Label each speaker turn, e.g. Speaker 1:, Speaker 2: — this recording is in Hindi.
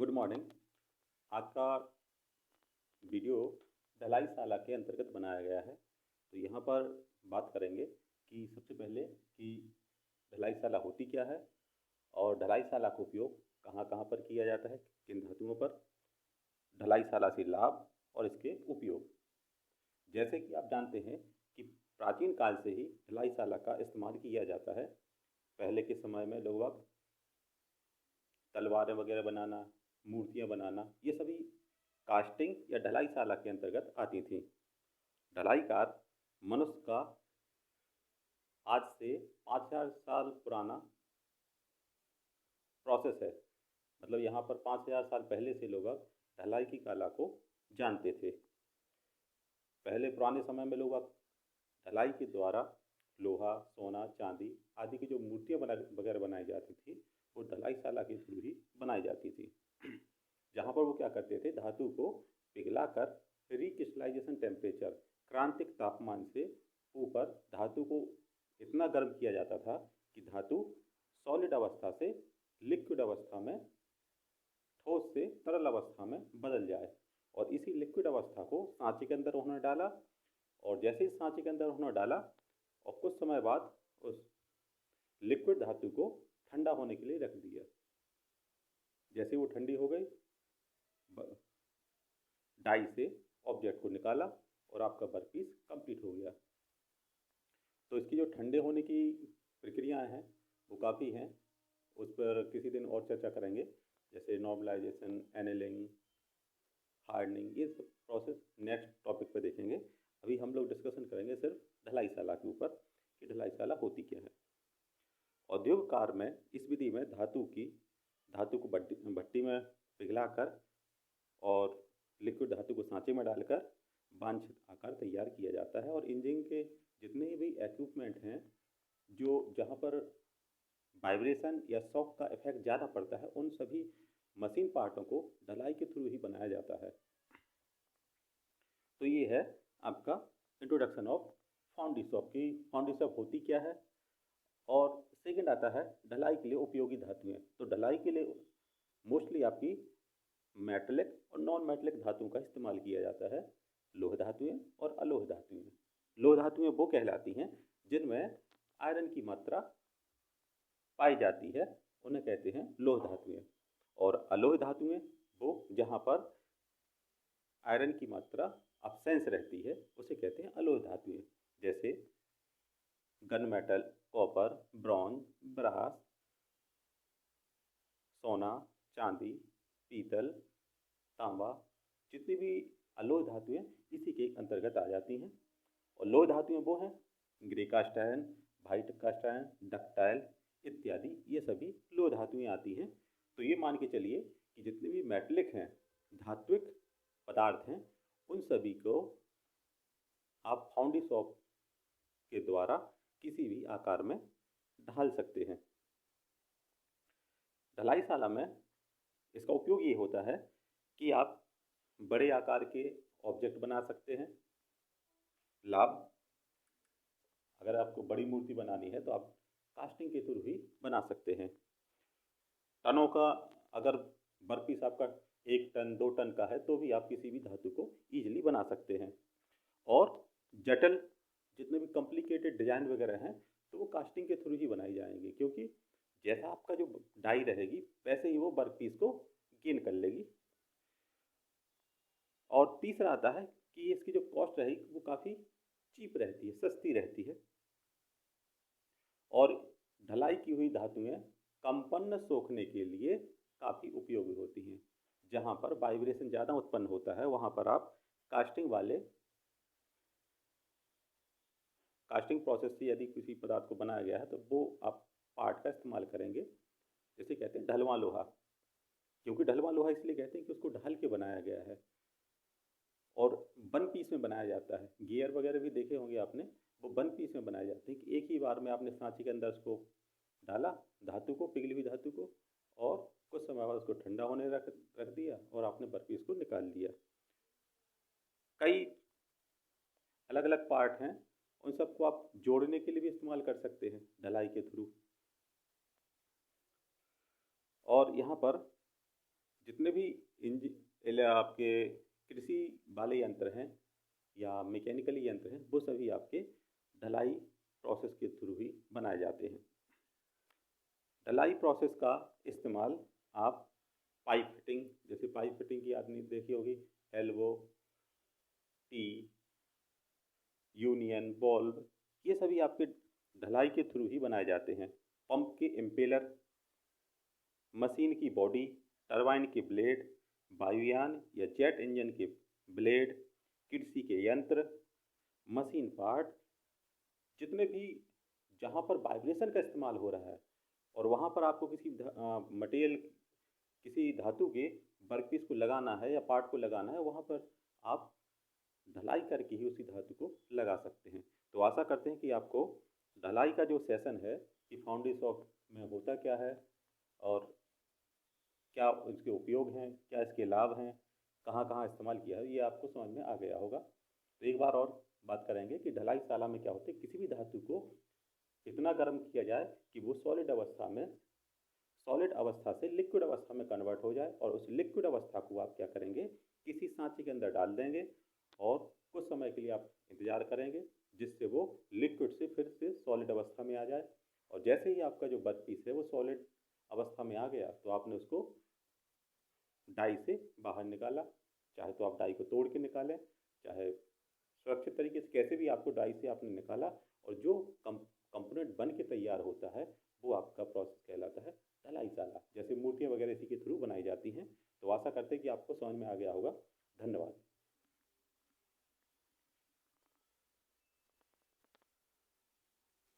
Speaker 1: Good morning. आज का वीडियो ढलाईशाला के अंतर्गत बनाया गया है। तो यहाँ पर बात करेंगे कि सबसे पहले कि ढलाईशाला होती क्या है और ढलाईशाला का उपयोग कहाँ कहाँ पर किया जाता है, किन धातुओं पर, ढलाईशाला से लाभ और इसके उपयोग। जैसे कि आप जानते हैं कि प्राचीन काल से ही ढलाईशाला का इस्तेमाल किया जाता है। पहले के समय में लोग तलवारें वगैरह बनाना, मूर्तियाँ बनाना, ये सभी कास्टिंग या ढलाईशाला के अंतर्गत आती थी। ढलाईकार मनुष्य का आज से 5000 साल पुराना प्रोसेस है। मतलब यहाँ पर 5000 साल पहले से लोग ढलाई की कला को जानते थे। पहले पुराने समय में लोग ढलाई के द्वारा लोहा, सोना, चांदी आदि की जो मूर्तियाँ वगैरह बनाई जाती थी वो ढलाईशाला के थ्रू ही बनाई जाती थी। जहाँ पर वो क्या करते थे, धातु को पिघलाकर रिक्रिस्टलाइजेशन टेम्परेचर, क्रांतिक तापमान से ऊपर धातु को इतना गर्म किया जाता था कि धातु सॉलिड अवस्था से लिक्विड अवस्था में, ठोस से तरल अवस्था में बदल जाए। और इसी लिक्विड अवस्था को सांचे के अंदर उन्होंने डाला, और जैसे ही सांचे के अंदर उन्होंने डाला और कुछ समय बाद उस लिक्विड धातु को ठंडा होने के लिए रख दिया। जैसे वो ठंडी हो गई, डाई से ऑब्जेक्ट को निकाला और आपका वर्कपीस कंप्लीट हो गया। तो इसकी जो ठंडे होने की प्रक्रियाएं हैं वो काफ़ी हैं, उस पर किसी दिन और चर्चा करेंगे। जैसे नॉर्मलाइजेशन, एनेलिंग, हार्डनिंग, ये सब प्रोसेस नेक्स्ट टॉपिक पर देखेंगे। अभी हम लोग डिस्कशन करेंगे सिर्फ ढलाईशाला के ऊपर कि ढलाईशाला होती क्या है। औद्योगिक कार्य में इस विधि में धातु को भट्टी में पिघलाकर और लिक्विड धातु को सांचे में डालकर वांछित आकार तैयार किया जाता है। और इंजीनियरिंग के जितने भी इक्विपमेंट हैं जो जहाँ पर वाइब्रेशन या शॉक का इफेक्ट ज़्यादा पड़ता है, उन सभी मशीन पार्टों को ढलाई के थ्रू ही बनाया जाता है। तो ये है आपका इंट्रोडक्शन ऑफ फाउंड्री शॉप की फाउंड्री शॉप होती क्या है। और सेकंड आता है ढलाई के लिए उपयोगी धातुएं। तो ढलाई के लिए मोस्टली आपकी मेटलिक और नॉन मेटलिक धातुओं का इस्तेमाल किया जाता है। लोह धातुएं और अलोह धातुएं। लोह धातुएं वो कहलाती हैं जिनमें आयरन की मात्रा पाई जाती है, उन्हें कहते हैं लोह धातुएं। और अलोह धातुएं वो जहाँ पर आयरन की मात्रा अब्सेंस रहती है उसे कहते हैं अलोह धातुएं। जैसे gun metal, copper, bronze, brass, सोना, चांदी, पीतल, तांबा, जितनी भी अलोह धातुएं इसी के अंतर्गत आ जाती हैं। और लोह धातुएं वो हैं grey cast iron, white cast iron, ductile इत्यादि, ये सभी लोह धातुएं आती हैं। तो ये मान के चलिए कि जितने भी मेटलिक हैं, धात्विक पदार्थ हैं, उन सभी को आप फाउंड्री शॉप के द्वारा किसी भी आकार में ढाल सकते हैं। ढलाईशाला में इसका उपयोग ये होता है कि आप बड़े आकार के ऑब्जेक्ट बना सकते हैं। लाभ, अगर आपको बड़ी मूर्ति बनानी है तो आप कास्टिंग के थ्रू ही बना सकते हैं। टनों का अगर वर्कपीस आपका 1 टन 2 टन का है तो भी आप किसी भी धातु को ईजिली बना सकते हैं। और जटिल जितने भी कॉम्प्लिकेटेड डिजाइन वगैरह हैं तो वो कास्टिंग के थ्रू ही बनाई जाएंगी, क्योंकि जैसा आपका जो डाई रहेगी वैसे ही वो वर्कपीस को गेन कर लेगी। और तीसरा आता है कि इसकी जो कॉस्ट रहेगी वो काफ़ी चीप रहती है, सस्ती रहती है। और ढलाई की हुई धातुएं कंपन सोखने के लिए काफ़ी उपयोगी होती हैं। जहाँ पर वाइब्रेशन ज़्यादा उत्पन्न होता है वहाँ पर आप कास्टिंग प्रोसेस से यदि किसी पदार्थ को बनाया गया है तो वो आप पार्ट का इस्तेमाल करेंगे। जैसे कहते हैं ढलवां लोहा, क्योंकि ढलवां लोहा इसलिए कहते हैं कि उसको ढाल के बनाया गया है और वन पीस में बनाया जाता है। गियर वगैरह भी देखे होंगे आपने, वो वन पीस में बनाए जाते हैं कि एक ही बार में आपने सांचे के अंदर उसको डाला, धातु को, पिघली हुई धातु को, और कुछ समय बाद उसको ठंडा होने रख दिया और आपने वर्कपीस को निकाल लिया। कई अलग अलग पार्ट हैं, उन सबको आप जोड़ने के लिए भी इस्तेमाल कर सकते हैं ढलाई के थ्रू। और यहाँ पर जितने भी आपके कृषि वाले यंत्र हैं या मैकेनिकली यंत्र हैं, वो सभी आपके ढलाई प्रोसेस के थ्रू ही बनाए जाते हैं। ढलाई प्रोसेस का इस्तेमाल आप पाइप फिटिंग, जैसे पाइप फिटिंग की आपने देखी होगी, एल्बो, टी, यूनियन, बॉल्व, ये सभी आपके ढलाई के थ्रू ही बनाए जाते हैं। पंप के इम्पेलर, मशीन की बॉडी, टरबाइन के ब्लेड, वायुयान या जेट इंजन के ब्लेड, कृषि के यंत्र, मशीन पार्ट, जितने भी जहाँ पर वाइब्रेशन का इस्तेमाल हो रहा है और वहाँ पर आपको किसी मटेरियल, किसी धातु के वर्कपीस को लगाना है या पार्ट को लगाना है, वहाँ पर आप ढलाई करके ही उसी धातु को लगा सकते हैं। तो आशा करते हैं कि आपको ढलाई का जो सेशन है कि फाउंड्री सॉफ्ट में होता क्या है और क्या इसके उपयोग हैं, क्या इसके लाभ हैं, कहाँ कहाँ इस्तेमाल किया है, ये आपको समझ में आ गया होगा। तो एक बार और बात करेंगे कि ढलाईशाला में क्या होता है। किसी भी धातु को इतना गर्म किया जाए कि वो सॉलिड अवस्था से लिक्विड अवस्था में कन्वर्ट हो जाए, और उस लिक्विड अवस्था को आप क्या करेंगे, किसी सांचे के अंदर डाल देंगे और कुछ समय के लिए आप इंतजार करेंगे, जिससे वो लिक्विड से फिर से सॉलिड अवस्था में आ जाए। और जैसे ही आपका जो वर्कपीस है वो सॉलिड अवस्था में आ गया, तो आपने उसको डाई से बाहर निकाला। चाहे तो आप डाई को तोड़ के निकालें, चाहे सुरक्षित तरीके से, कैसे भी आपको डाई से आपने निकाला, और जो कंपोनेंट बन के तैयार होता है वो आपका प्रोसेस कहलाता है ढलाईशाला। जैसे मूर्तियाँ वगैरह इसी के थ्रू बनाई जाती हैं। तो आशा करते हैं कि आपको समझ में आ गया होगा। धन्यवाद।